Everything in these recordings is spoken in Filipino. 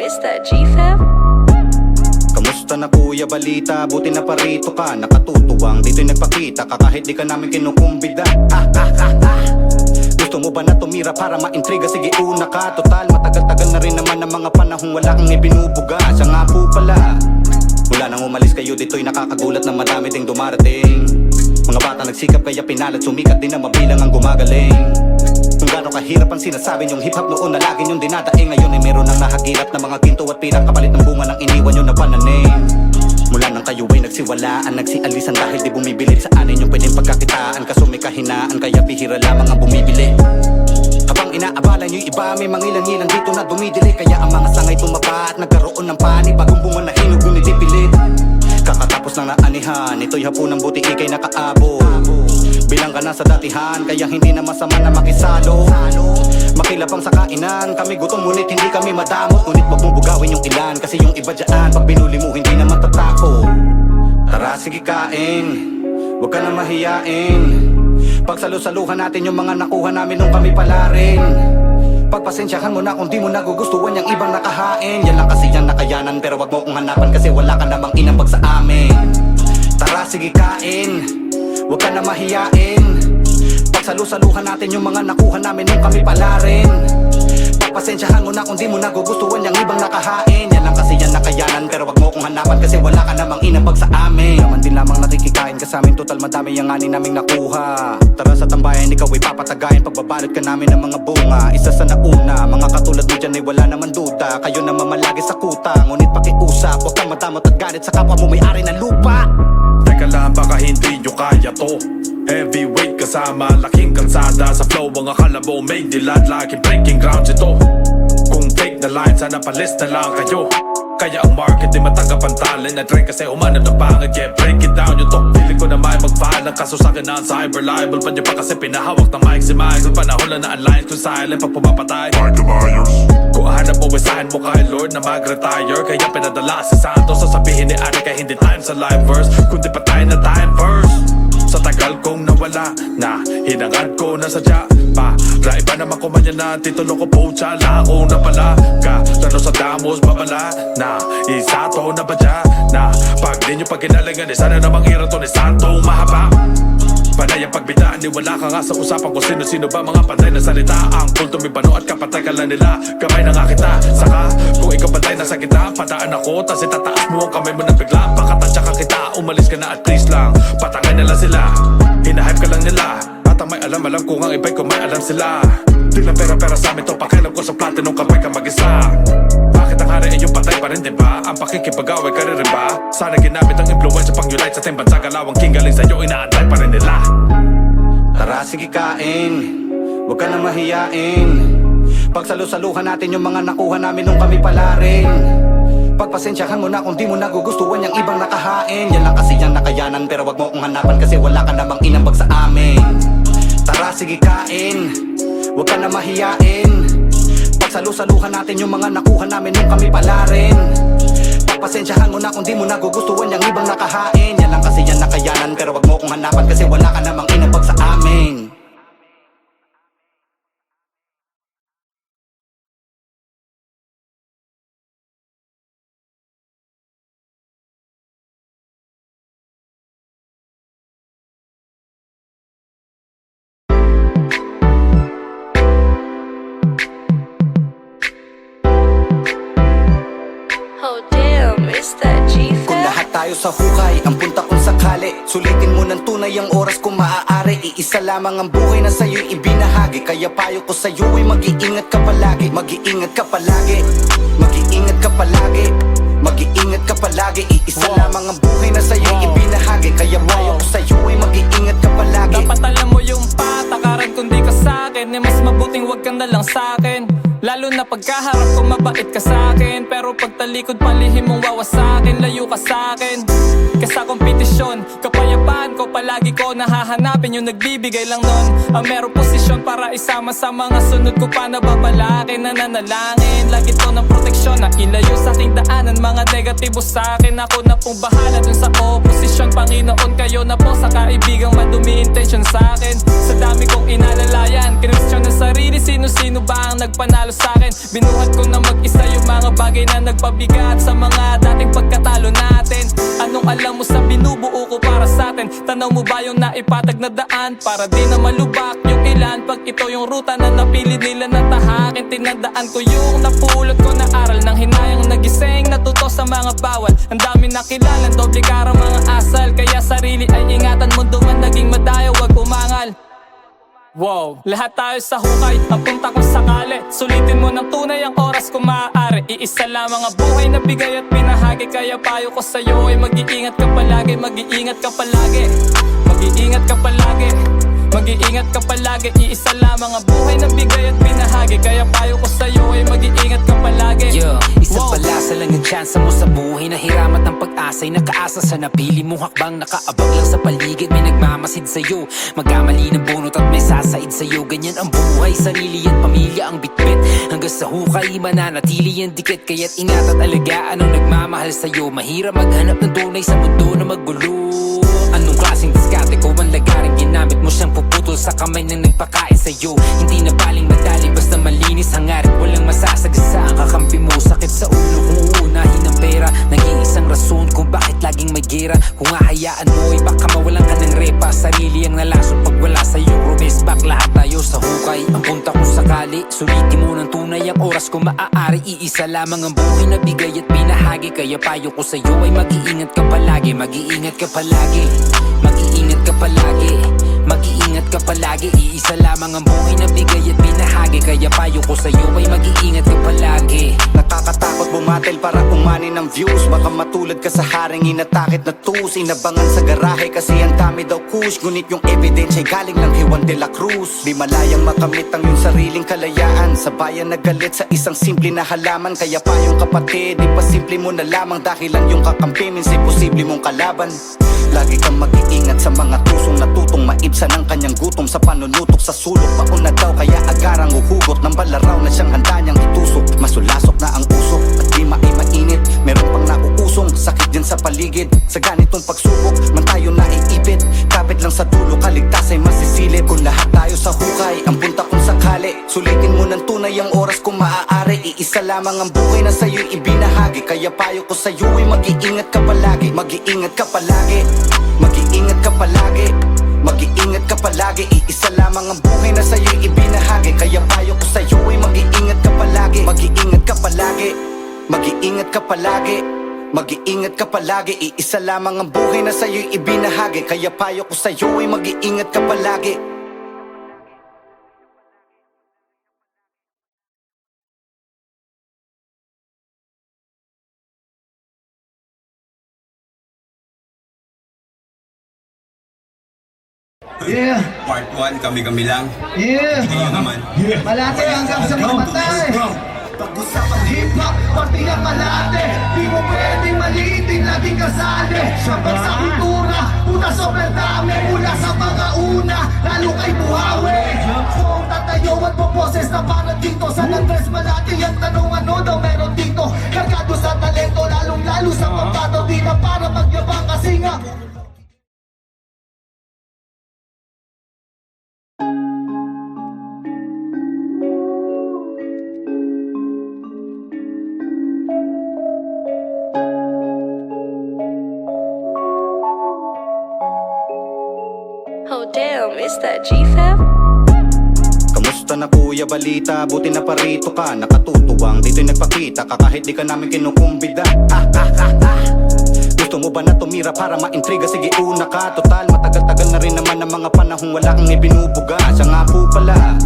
it's that G-Fam. Kamusta na kuya, balita? Buti na parito ka, nakatutuwang dito'y nagpakita ka kahit di ka namin kinukumbida. Gusto mo ba na tumira para maintriga? Sige una ka, total matagal-tagal na rin naman ang mga panahong wala kang ibinubuga. Siya nga po pala, mula nang umalis kayo dito'y nakakagulat na madami ding dumarating. Mga bata nagsikap kaya pinalat, sumikat din na mabilang ang gumagaling. Kung gaano kahirap ang sinasabi niyong hip-hop noon na lagi niyong dinadaing, ngayon ay meron ang nahagilap na mga ginto at pirang kapalit ng bunga ng iniwan niyo na pananim. Mula nang kayo ay nagsiwalaan, nagsialisan dahil di bumibilit sa anin yung pwedeng pagkakitaan. Kaso may kahinaan kaya bihira lamang ang bumibili. Habang inaabala niyo'y iba, may mangilan-ngilan dito na dumidili. Kaya ang mga sangay tumaba at nagkaroon ng pani. Bagong bunga na hinog ngunit ipilit. Kakatapos ng naanihan, ito'y hapunang buti ikay nakaabo. Bilang ka na sa datihan, kaya hindi na masama na makisalo. Makilabang sa kainan, kami gutom ngunit hindi kami madamot. Ngunit wag mong bugawin yung ilan, kasi yung iba dyan pag binuli mo hindi naman tatako. Tara sige kain, wag ka na mahiyain. Pagsalo-saluhan natin yung mga nakuha namin nung kami pala rin. Pagpasensyahan mo na kung di mo nagugustuhan yung ibang nakahain. Yan lang kasi yan nakayanan, pero wag mo kong hanapan kasi wala ka namang inambag sa amin. Tara sige kain, wag ka na mahiyain. Pagsalo-saluhan natin yung mga nakuha namin nung kami pala rin. Pagpasensyahan mo na kung di mo nagugustuhan yung ibang nakahain. Yan lang kasi yan nakayanan, pero wag mo kong hanapan kasi wala ka namang inambag sa amin. Naman din lamang nakikikain ka sa amin, total madami yung ani naming nakuha. Tara sa tambayan, ikaw ay papatagayin, pagbabalot ka namin ng mga bunga. Isa sa nauna, mga katulad mo dyan ay wala naman duda. Kayo na mamalagi sa kuta, ngunit pakiusap, wag kang madamot at galit sa kapwa mo may-ari ng lupa. Teka lang, baka hindi nyo kaya to. Heavyweight kasama, laking kalsada. Sa flow, ang akala mo may dilat. Laging breaking grounds ito. Kung fake na line, sana palis na lang kayo. Kaya ang market di matagapantalin. Na-trend kasi umanap ng pangit. Yeah, break it down yung talk. Feeling ko na may magfile. Ang kaso sa'kin na cyber libel. Pa nyo pa kasi pinahawak ng mic si Michael. Panahon lang na alliance kung silent pag pumapatay. Kung hanap mo, wesahin mo kay Lord na mag-retire. Kaya pinadala si Santos. Sasabihin ni Ari kaya hindi time sa live verse. Kundi patay na time verse. Sa tagal kong nawala na hinangad ko na sadya pa. Iba naman ko man yan na titulo ko po tsala ko na pala ka. Lalo sa damos babala na isa to na badya na pag di nyo pagkinalingan sana namang ira to ni Santo mahaba. Panay ang pagbidaan, di wala ka nga sa usapan kung sino-sino ba mga patay na salita. Ang kulto may bano at kapatay ka lang nila. Kamay na nga kita, saka kung ikaw patay na sa kita, pataan ako, tas itataas mo ang kamay mo na bigla. Pakatansya ka kita, umalis ka na at please lang. Patangay nila sila, hinahype ka lang nila. At ang may alam kung ang iba'y kung may alam sila. Di lang pera-pera sa amin to, pakialam ko sa platinum kapay ka mag-isa. Bakit ang hari ay yung patay pa rin diba? Ang pakikipag-away ka rin ba? Sana ginamit ang influensya pang-unite sa ating bansa. Galawang king galing sa'yo, inaantay pa rin nila. Tara sige kain, wag ka na mahiyain. Pagsalo-saluhan natin yung mga nakuha namin nung kami pala rin. Pagpasensyahan mo na kung di mo nagugustuhan yung ibang nakahain. Yan lang kasi yan nakayanan, pero wag mo kong hanapan kasi wala ka namang inambag sa amin. Tara sige kain, wag ka na mahiyain. Pagsalo-saluhan natin yung mga nakuha namin nung kami pala rin. Pagpasensyahan mo na kung di mo nagugustuhan yung ibang nakahain. Yan lang kasi yan nakayanan, pero wag mo kong hanapan kasi wala ka namang inambag sa amin. Oh damn, it's that G-Fam. Kung lahat tayo sa hukay, ang punta kung sakali, sulitin mo ng tunay ang oras kung maaari. Iisa lamang ang buhay na sa'yo'y ibinahagi. Kaya payo ko sa'yo ay mag-iingat ka palagi. Mag-iingat ka palagi. Mag-iingat ka palagi. Mag-iingat ka palagi. Iisa lamang ang buhay na sa'yo'y ibinahagi. Kaya payo ko sa'yo ay mag-iingat ka palagi. Dapat alam mo yung patakaran kung di ka sa'kin, eh mas mabuting wag kang nalang sa'kin. Lalo na pagkaharap ko mabait ka sa'kin, pero pagtalikod palihim mong wawasakin. Layo ka sa'kin, kesa kompetisyon. Kapayapaan ko palagi ko nahahanapin, yung nagbibigay lang nun ang merong posisyon para isama sa mga sunod ko pa nababalakin. Nananalangin, lagi to ng proteksyon na ilayo sa aking daanan mga negatibo sa akin. Ako na pong bahala dun sa oposisyon. Panginoon, kayo na po sa kaibigang madumi intensyon sa akin. Sa dami kong inalalayan, kinwestiyon ng sarili, sino-sino ba ang nagpanalo sa akin? Binuhat ko na mag-isa yung mga bagay na nagpabigat sa mga dating pagkatalo natin. Anong alam mo sa binubuo ko para sa atin? Tanaw mo ba yung naipatag na daan? Para di na malubak yung ilan. Pag ito yung ruta na napili nila na tahakin, tinandaan ko yung napulot ko na aral ng hinayang nagising, natuto sa mga bawal. Ang dami nakilalang doble karang mga asal. Kaya sarili ay ingatan, mundo man naging madayo, wag umangal. Wow, lahat tayo sa hukay, ang punta kung sakali. Sulitin mo ng tunay ang oras kung maaari. Iisa lamang ang buhay na bigay at pinahagi. Kaya payo ko sa'yo ay mag-iingat ka palagi. Mag-iingat ka palagi. Mag-iingat ka palagi. Mag-iingat ka palagi. Iisa lamang ang buhay na bigay at pinahagi. Kaya payo ko sa'yo ay mag-iingat ka palagi. Isang palasa lang ang tsansa mo sa buhay. Nahiramat ng pag-asa'y nakaasa sa napili mong hakbang. Nakaabag lang sa paligid, may nagmamasid sa'yo. Magkamali ng bunot at may sasaid sa'yo. Ganyan ang buhay, sarili at pamilya ang bitbit. Hanggang sa hukay, mananatili ang dikit. Kaya't ingat at alagaan ang nagmamahal sa'yo. Mahirap maghanap ng tunay sa mundo na magulo. Anong klaseng diskarte ko ang lagaring ginamit mo siyang puputol sa kamay ng nagpakain sa'yo. Hindi na baling madali, basta malinis hangarit. Walang masasagasa ang kakampi mo. Sakit sa ulo kung uunahin ng pera. Nag-iisang rason kung bakit laging may gera. Kung hahayaan mo ay baka mawalan ka ng repa. Sarili ang nalason pag wala sa'yo. Rumis back, lahat tayo sa hukay. Ang punta kung sakali, sulitin mo ng tunay ang oras kung maaari. Iisa lamang ang buhay na bigay at pinahagi. Kaya payo ko sa'yo ay mag-iingat ka palagi. Mag-iingat ka palagi. Mag-iingat ka palagi. Mag-iingat ka palagi. Iisa lamang ang buhay na bigay at binahagi. Kaya payo ko sa'yo ay mag-iingat ka palagi. Nakakatakot bumatel para umani ng views. Baka matulad ka sa haring inatakit na tus. Inabangan sa garahe kasi ang dami daw kush. Ngunit yung ebidensya ay galing ng Juan de la Cruz. Di malayang makamit ang yung sariling kalayaan. Sa bayan na galit sa isang simple na halaman. Kaya pa yung kapatid, di pa simple mo na lamang. Dahilan yung kakampi, minsan posible mong kalaban. Lagi kang mag-iingat sa mga tusong natutong maibsan ang kanyang gutom sa panunutok sa sulok. Pauna daw kaya agarang uhugot ng balaraw na siyang handa niyang itusok. Masulasok na ang usok at klima ay mainit. Meron pang nauusong sakit din sa paligid. Sa ganitong pagsubok man tayo naiipit. Kapit lang sa dulo, kaligtas ay masisilip. Kung lahat tayo sa hukay, ang punta kung sakali. Sulitin mo ng tunay ang oras kung maaari. Iisa lamang ang buhay na sa'yo'y ibinahagi. Kaya payo ko sa'yo ay mag-iingat ka palagi. Mag-iingat ka palagi. Mag-iingat ka palagi. Mag-iingat ka palagi. Iisa lamang ang buhay na sa'yo'y ibinahagi. Kaya payo ko sa'yo ay mag-iingat ka palagi. Mag-iingat ka palagi. Mag-iingat ka palagi. Mag-iingat ka palagi. Iisa lamang ang buhay na sa'yo'y ibinahagi. Kaya payo ko sa'yo ay mag-iingat ka palagi. Yeah, Part 1, kami-kami lang. yeah. Tingin naman. Malate hanggang sa mamatay. Pag-usapan hip-hop, pati ang malate. Di mo pwedeng maliitin, laging kasali. Siyempre sa kultura, una sobrang dami. Mula sa mga una, lalo kay buhawi. Kung tatayo at puposes na para dito. San Andres Malate, ang tanong ano daw meron dito. Kargado sa talento, lalong-lalo sa pagbato. Di na para magyabang kasi nga Oh damn, is that G-Fab? Kamusta na kuya balita? Buti na parito ka. Nakatutuwang dito'y nagpakita ka kahit di ka namin kinukumbida. Gusto mo ba na tumira para maintriga? Sige una ka. Total matagal-tagal na rin naman ang mga panahong wala kang ibinubuga. Siya nga po pala,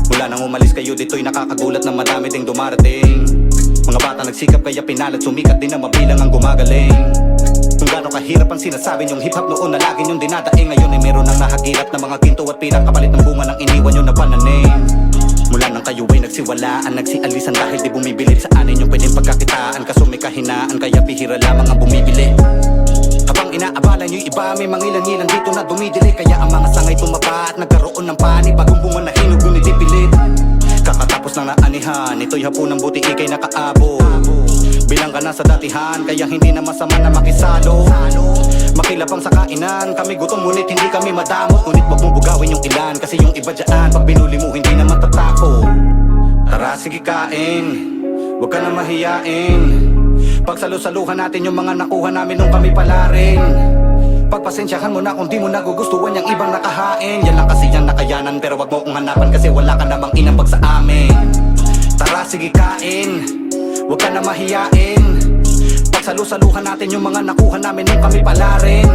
mula nang umalis kayo dito'y nakakagulat na madami ding dumarating. Mga bata nagsikap kaya pinalat, sumikat din na mabilang ang gumagaling. Kung gaano kahirap ang sinasabi niyong hip-hop noon na lagi niyong dinadaing. Ngayon ay meron ang nahagilap na mga ginto at pirang kapalit ng bunga ng iniwan niyo na pananim. Mula nang kayo ay nagsiwalaan, nagsialisan dahil di bumibilit sa anin yung pwedeng pagkakitaan. Kaso may kahinaan kaya pihira lamang ang bumibili. Habang inaabala niyo'y iba, may mangilan-ngilan dito na dumidili. Kaya ang mga sangay tumaba at nagkaroon ng pani. Bagong bunga na hinog ngunit ipilit. Kakatapos ng naanihan, ito'y hapunang buti ikay nakaabot. Bilang ka na sa datihan, kaya hindi na masama na makisalo. Makilapang sa kainan, kami gutom ngunit hindi kami madamot. Ngunit wag mong bugawin yung ilan, kasi yung iba dyan pag binuli mo hindi na matatako. Tara sige kain, wag ka na mahiyain. Pagsalu-saluhan natin yung mga nakuha namin nung kami pala rin. Pagpasensyahan mo na kung di mo nagugustuhan yung ibang nakahain. Yan lang kasi yung nakayanan, pero wag mo kong hanapan kasi wala ka namang inambag sa amin. Tara sige kain, wag ka na mahiyain. Pagsalu-saluhan natin yung mga nakuha namin nung kami pala rin.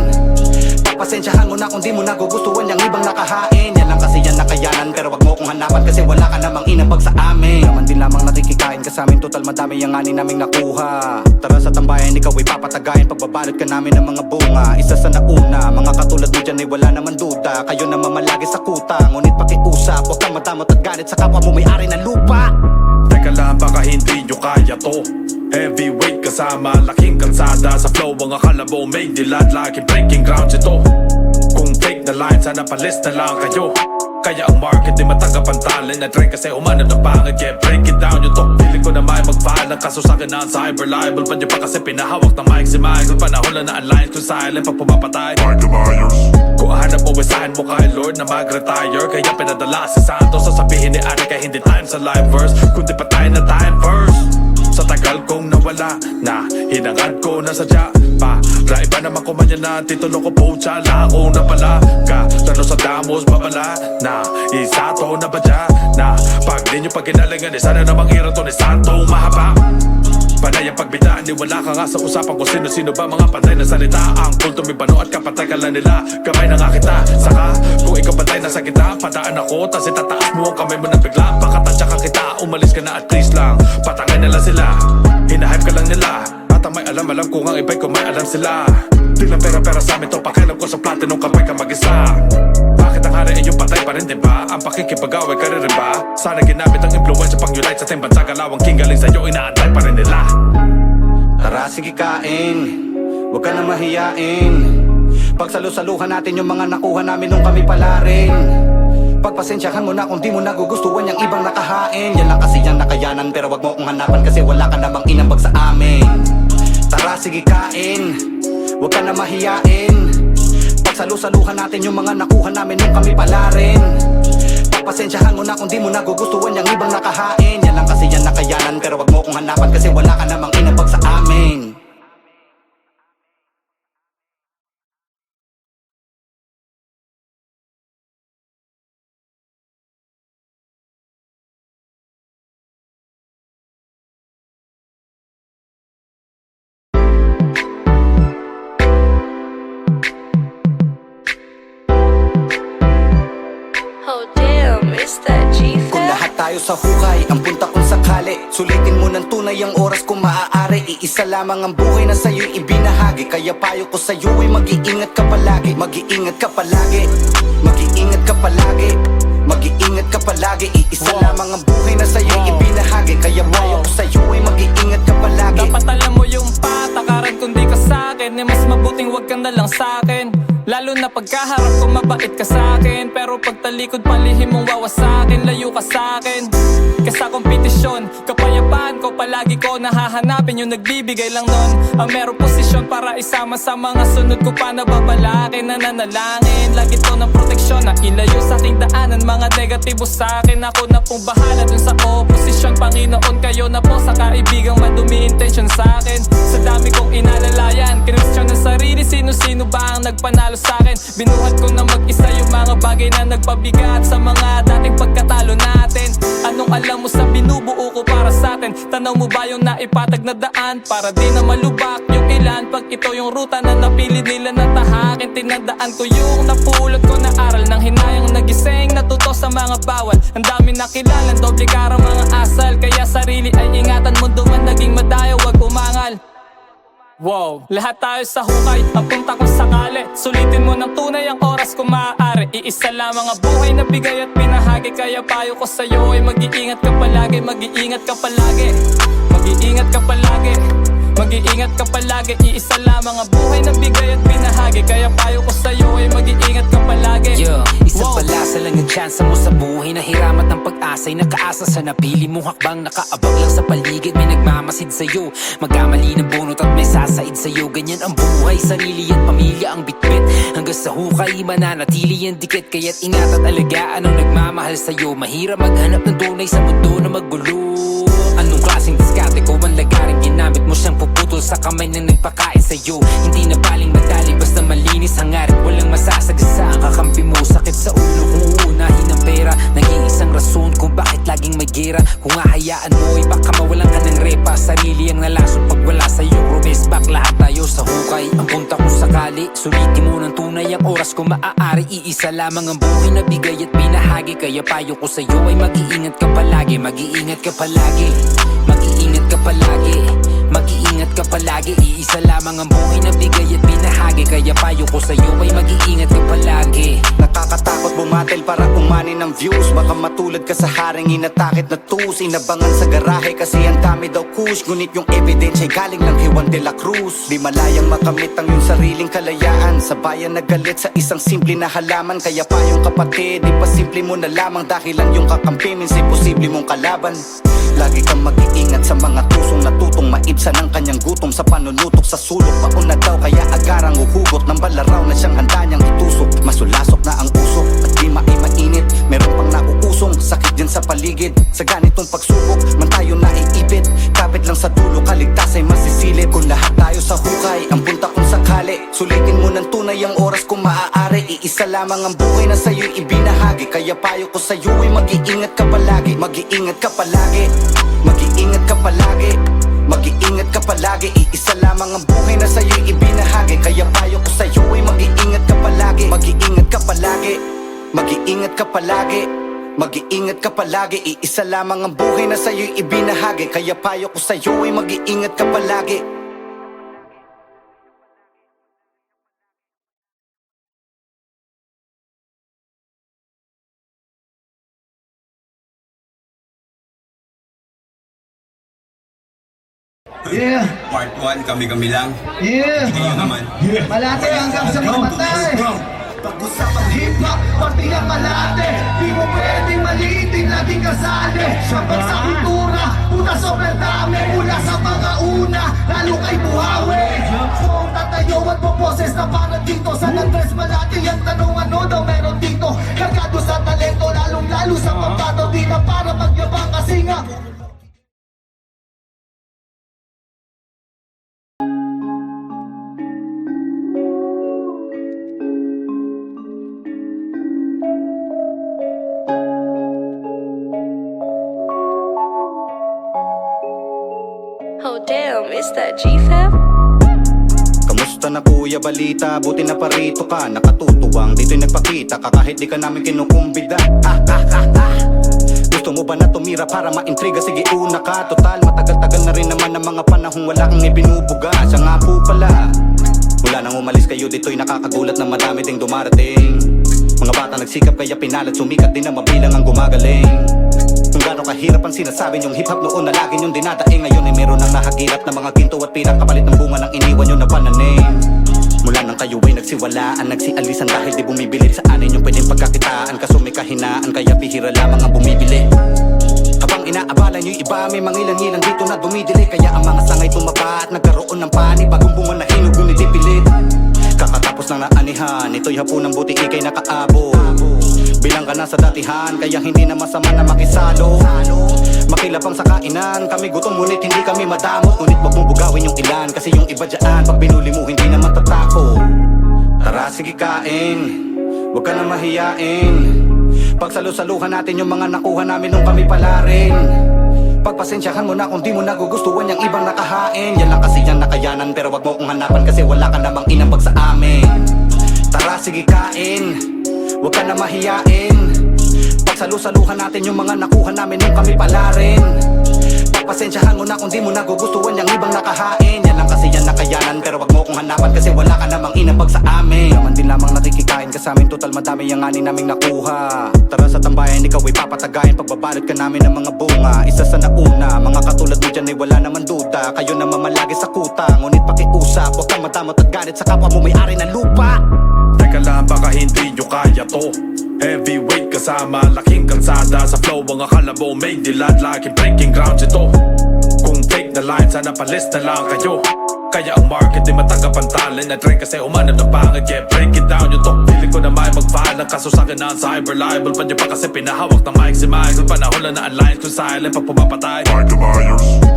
Pagpasensyahan mo na kung di mo nagugustuhan yung ibang nakahain. Yan lang kasi yung nakayanan, pero wag mo kong hanapan kasi wala ka namang inambag sa amin. Naman din lamang nakikikain ka sa amin, total madami yung ani naming nakuha. Tara sa tambayan, ikaw ay papatagayin, pagbabalot ka namin ng mga bunga. Isa sa nauna, mga katulad mo dyan ay wala naman duda. Kayo na mamalagi sa kuta, ngunit pakiusap, huwag kang madamot at ganit sa kapwa mo may-ari ng lupa. Teka lang, baka hindi nyo kaya to. Heavyweight kasama, laking kalsada. Sa flow, mga kalabaw may dilat, laking breaking grounds ito. Kung fake na line, sana palis na lang kayo. Kaya ang market di matagapantalin na trend kasi umanap ng pangit. Yeah, break it down yung talk. Feeling ko na may mag-file ng kaso sa'kin na cyber libel. Pan pa kasi pinahawak ng mic si Michael. Panahon lang na alliance kung silent pag pumapatay. Kung hanap mo, wesahin mo kay Lord na mag-retire. Kaya pinadala si Santos, sasabihin ni Ari kaya hindi time sa live verse. Kundi pa tayo na time verse. Sa tagal kong nawala na hinangad ko na sadya pa. Iba naman kumanya na titulo ko po tsala ako na pala ka. Lalo sa damos babala na isa to na badya na pag di nyo pagkinalingan sana namang ira to ni Santo mahaba. Panay ang pagbidaan, di wala ka nga sa usapan kung sino-sino ba mga patay na salita. Ang kulto may bano at kapatay ka lang nila. Kamay na nga kita, saka kung ikaw patay na sa kita, padaan ako, tas itataas mo ang kamay mo na bigla. Pakatansya ka kita, umalis ka na at least lang. Patangay na lang sila, hinahype ka lang nila. At ang may alam kung ang iba'y kung may alam sila. Di lang pera-pera sa amin to, pakialam ko sa platinum kapay ka mag-isa. Bakit ang hari ay yung patay pa rin din ba? Ang pakikipag-away ka rin ba? Sana ginamit ang influensya pang-unite sa ating bansa. Galawang king galing sa'yo, inaantay pa rin nila. Tara sige kain, wag ka na mahiyain. Pagsalu-saluhan natin yung mga nakuha namin nung kami pala rin. Pagpasensyahan mo na kung di mo nagugustuhan yung ibang nakahain. Yan lang kasi yung nakayanan, pero wag mo kong hanapan kasi wala ka namang inambag sa amin. Tara sige kain, wag ka na mahiyain. Pagsalu-saluhan natin yung mga nakuha namin nung kami pala rin. Pagpasensyahan mo na kung di mo nagugustuhan yung ibang nakahain. Yan lang kasi yung nakayanan, pero wag mo kong hanapan kasi wala ka namang inambag sa amin. Oh damn, it's that Kung G-Fab. lahat tayo sa hukay, ang punta kung sakali, sulitin mo ng tunay ang oras kung maaari. Iisa lamang ang buhay na sa'yo'y ibinahagi. Kaya payo ko sa'yo ay mag-iingat ka palagi. Mag-iingat ka palagi, mag-iingat ka palagi, mag-iingat ka palagi. Iisa lamang ang buhay na sa'yo'y ibinahagi. Kaya payo ko sa'yo ay mag-iingat ka palagi. Dapat alam mo yung patakaran kung di ka sa'kin. Eh mas mabuting wag ka na lang sa'kin. Lalo na pagkaharap ko mabait ka sa'kin. Pero pagtalikod palihim mong wawasakin. Layo ka sa'kin Kesa kompetisyon, kapayapaan ko palagi ko nahahanapin. Yung nagbibigay lang nun ang merong posisyon para isama sa mga sunod ko pa nababalakin. Nananalangin, lagi to ng proteksyon na ilayo sa aking daanan. Mga negatibo sa'kin, ako na pong bahala dun sa oposisyon. Panginoon kayo na po sa kaibigang madumi intention sa'kin. Sa dami kong inalalayan, kinwestiyon ng sarili, sino-sino ba ang nagpanalo sa'kin. Binuhat ko na mag-isa yung mga bagay na nagpabigat sa mga dating pagkatalo natin. Anong alam mo sa binubuo ko para sa'tin? Tanaw mo ba yung naipatag na daan para di na malubak yung ilan? Pag ito yung ruta na napili nila na tahakin, tinandaan ko yung napulot ko na aral ng hinayang nagising, natuto sa mga bawal. Ang dami nakilalan, doble karang mga asal. Kaya sarili ay ingatan, mundo man naging madayo, wag umangal. Wow, lahat tayo sa hukay, ang punta kung sakali. Sulitin mo ng tunay ang oras kung maaari. Iisa lamang ang buhay na bigay at pinahagi. Kaya payo ko sa'yo ay mag-iingat ka palagi, mag-iingat ka palagi, mag-iingat ka palagi, Mag-iingat ka palagi, iisa lamang ang buhay na bigay at binahagi. Kaya payo ko sa'yo ay mag-iingat ka palagi. Isang palasa lang ang tsansa mo sa buhay na hiramat ng pag-asa'y nakaasa sa napili mong hakbang. Nakaabag lang sa paligid, may nagmamasid sa'yo. Magkamali ng bunot at may sasaid sa'yo. Ganyan ang buhay, sarili at pamilya ang bitbit. Hanggang sa hukay, mananatili ang dikit. Kaya't ingat at alagaan ang nagmamahal sa'yo. Mahirap maghanap ng tunay sa mundo na magulo. Anong klaseng diskarte ko ang lagaring ginamit mo siyang puputol sa kamay ng nagpakain sa'yo. Hindi na baling madali, basta malinis ang arit. Walang masasagasa ang kakampi mo. Sakit sa ulo kung uunahin ang pera. Nag-iisang rason kung bakit laging may gera. Kung hahayaan mo ay baka mawalan ka ng repa. Sarili ang nalason pag wala sa'yo. Rumis back, lahat tayo sa hukay. Ang punta kung sakali, sulitin mo ng tunay ang oras kung maaari. Iisa lamang ang buhay na bigay at binahagi. Kaya payo ko sa'yo ay mag-iingat ka palagi. Mag-iingat ka palagi. Mag-iingat ka palagi. Mag-iingat ka palagi. Iisa lamang ang buhay na bigay at binahagi. Kaya payo ko sa'yo ay mag-iingat ka palagi. Nakakatakot bumatel para umani ng views. Baka matulad ka sa haring inatakit na tus. Inabangan sa garahe kasi ang dami daw kush. Ngunit yung evidence ay galing lang kay Juan de la Cruz. Di malayang makamit ang yung sariling kalayaan. Sa bayan na galit sa isang simple na halaman. Kaya pa yung kapatid, di pa simple mo na lamang. Dahil lang yung kakampi, minsan posible mong kalaban. Lagi kang mag-iingat sa mga tusong natutong maibsan ang kanyang gutom sa panunutok sa sulok. Pauna daw kaya agarang uhugot ng balaraw na siyang handa niyang itusok. Masulasok na ang usok at klima ay mainit. Meron pang nauusong sakit din sa paligid. Sa ganitong pagsubok man tayo naiipit. Kapit lang sa dulo kaligtas ay masisilip. Kung lahat tayo sa hukay ang punta kung sakali. Sulitin mo ng tunay ang oras kung maaari. Iisa lamang ang buhay na sa'yo'y ibinahagi. Kaya payo ko sa'yo ay mag-iingat ka palagi. Mag-iingat ka palagi. Mag-iingat ka palagi. Mag-iingat ka palagi. Iisa lamang ang buhay na sa'yo'y ibinahagi. Kaya payo ko sa'yo ay mag-iingat ka palagi. Mag-iingat ka palagi. Mag-iingat ka palagi. Mag-iingat ka palagi. Iisa lamang ang buhay na sa'yo'y ibinahagi. Kaya payo ko sa'yo ay mag-iingat ka palagi. Yeah, Part 1, kami-kami lang. yeah. Kayo naman. Malate hanggang sa mamatay. Pag-usapang hip-hop, pati ang malate. Di mo pwedeng maliitin, laging kasali. Siyambag sa kultura, puta sobrang dami. Mula sa mga una, lalo kay buhawi. Kung tatayo at poposes na parang dito. Sa Andres Malate, ang tanong ano daw meron dito. Kargado sa talento, lalong-lalo sa pampato. Di na para magyabang kasi nga Oh damn, is that G-Fab? Kamusta na kuya balita? Buti na parito ka. Nakatutuwang dito'y nagpakita ka kahit di ka namin kinukumbida. Gusto mo ba na tumira para maintriga? Sige una ka. Total matagal-tagal na rin naman ang mga panahong wala kang ibinubuga. Siya nga po pala, mula nang umalis kayo dito'y nakakagulat na madami ding dumarating. Mga bata nagsikap kaya pinalat, sumikat din na mabilang ang gumagaling. Kung gano'ng kahirap ang sinasabi niyong hip-hop noon na lagi niyong dinadaing. Ngayon ay meron ng nahagilap na mga ginto at pirang kapalit ng bunga ng iniwan niyo na pananim. Mula nang kayo ay nagsiwalaan, nagsialisan dahil di bumibilit sa anin yung pwedeng pagkakitaan. Kaso may kahinaan kaya bihira lamang ang bumibili. Habang inaabala niyo'y iba, may mangilang-ilang dito na dumidili. Kaya ang mga sangay tumaba at nagkaroon ng panig. Bagong bunga na hinog ngunit ipilit. Kakatapos ng naanihan, ito'y hapunang buti ikay nakaabo. Bilang ka na sa datihan, kaya hindi na masama na makisalo. Makilapang sa kainan, kami gutom ngunit hindi kami madamot. Ngunit wag mong bugawin yung ilan, kasi yung iba dyan pag binuli mo hindi na matatako. Tara sige kain, wag ka na mahiyain. Pagsalo-saluhan natin yung mga nakuha namin nung kami pala rin. Pagpasensyahan mo na kung di mo nagugustuhan yung ibang nakahain. Yan lang kasi yan nakayanan, pero wag mo kong hanapan kasi wala ka namang inambag sa amin. Tara sige kain, wag ka na mahiyain. Pagsalo-saluhan natin yung mga nakuha namin nung kami pala rin. Pagpasensyahan mo na kung di mo nagugustuhan yung ibang nakahain. Yan lang kasi yan nakayanan. nakayanan Pero wag mo kong hanapan kasi wala ka namang inabag sa amin Naman din lamang nakikikain ka sa amin, total madami ang ani naming nakuha Tara sa tambayan, ikaw ay papatagayan Pagbabalot ka namin ng mga bunga Isa sa nauna, mga katulad mo dyan ay wala naman duda Kayo na mamalagi sa kuta, ngunit pakiusap Huwag kang madamot at galit sa kapwa mo may-ari ng lupa Teka lang, baka hindi nyo kaya to Heavyweight kasama, laking kalsada Sa flow, ang akala mo may dilat Laking breaking grounds ito Kung fake na line, sana palis na lang kayo Kaya ang market di matagapantalin Na trend kasi umanap ng pangit Yeah, break it down yung talk Feeling ko na may mag-file Ang kaso sa'kin na ang cyber libel Pa nyo pa kasi pinahawak ng mic si Michael Panahon lang na alliance kung silent Pag pumapatay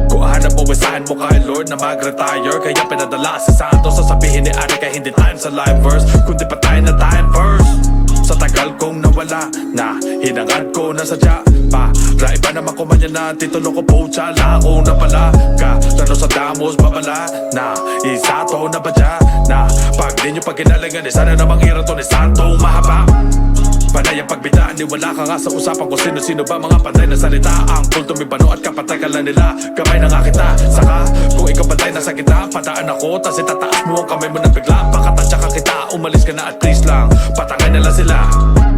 Kung hanap mo, isahin mo kay Lord na mag-retire Kaya pinadala si Santos Sasabihin ni Ari kaya hindi time sa live verse Kundi pa tayo na time first Sa tagal kong nawala na hinangad ko na sadya Para iba naman kumanya na titulo ko po tsala Ako na pala ka Lalo sa damos babala na isa to na badya Na pag di nyo pagkinalingan sana namang ira to ni Santo mahaba Panay ang pagbidaan ni wala ka nga sa usapan Kung sino-sino ba mga patay na salita Ang kulto may bano at kapatay ka lang nila Kamay na nga kita Saka kung ikaw patay na sa kita Pataan ako tas itataas mo ang kamay mo na bigla Pakatansya ka kita Umalis ka na at please lang Patangay na lang sila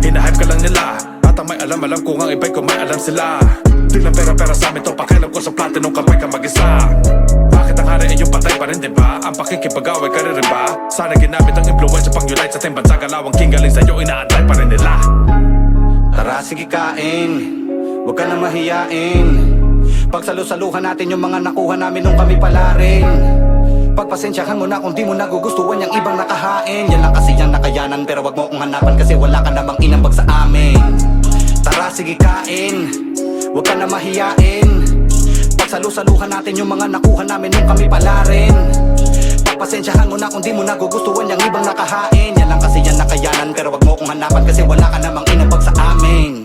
Hinahype ka lang nila At ang may alam kung ang iba'y kung may alam sila Di lang pera sa amin to Pakialam ko sa platinum kapay ka mag-isa Bakit ang hari ay yung patay pa rin diba Ang pakikipag-away ka rin ba Sana ginamit ang influence pang-unite sa ating bansa Galawang king galing sa'yo inaantay pa rin nila Tara sige kain, huwag ka na mahiyain Pagsalu-saluhan natin yung mga nakuha namin nung kami pala rin Pagpasensyahan mo na kung di mo nagugustuhan yung ibang nakahain Yan lang kasi yung nakayanan pero wag mo kong hanapan Kasi wala ka namang inambag sa amin Tara sige kain, huwag ka na mahiyain Pagsalu-saluhan natin yung mga nakuha namin nung kami pala rin Pagpasensyahan mo na kung di mo nagugustuhan yung ibang nakahain Yan lang kasi yan nakayanan pero wag mo kong hanapan Kasi wala ka namang inambag sa amin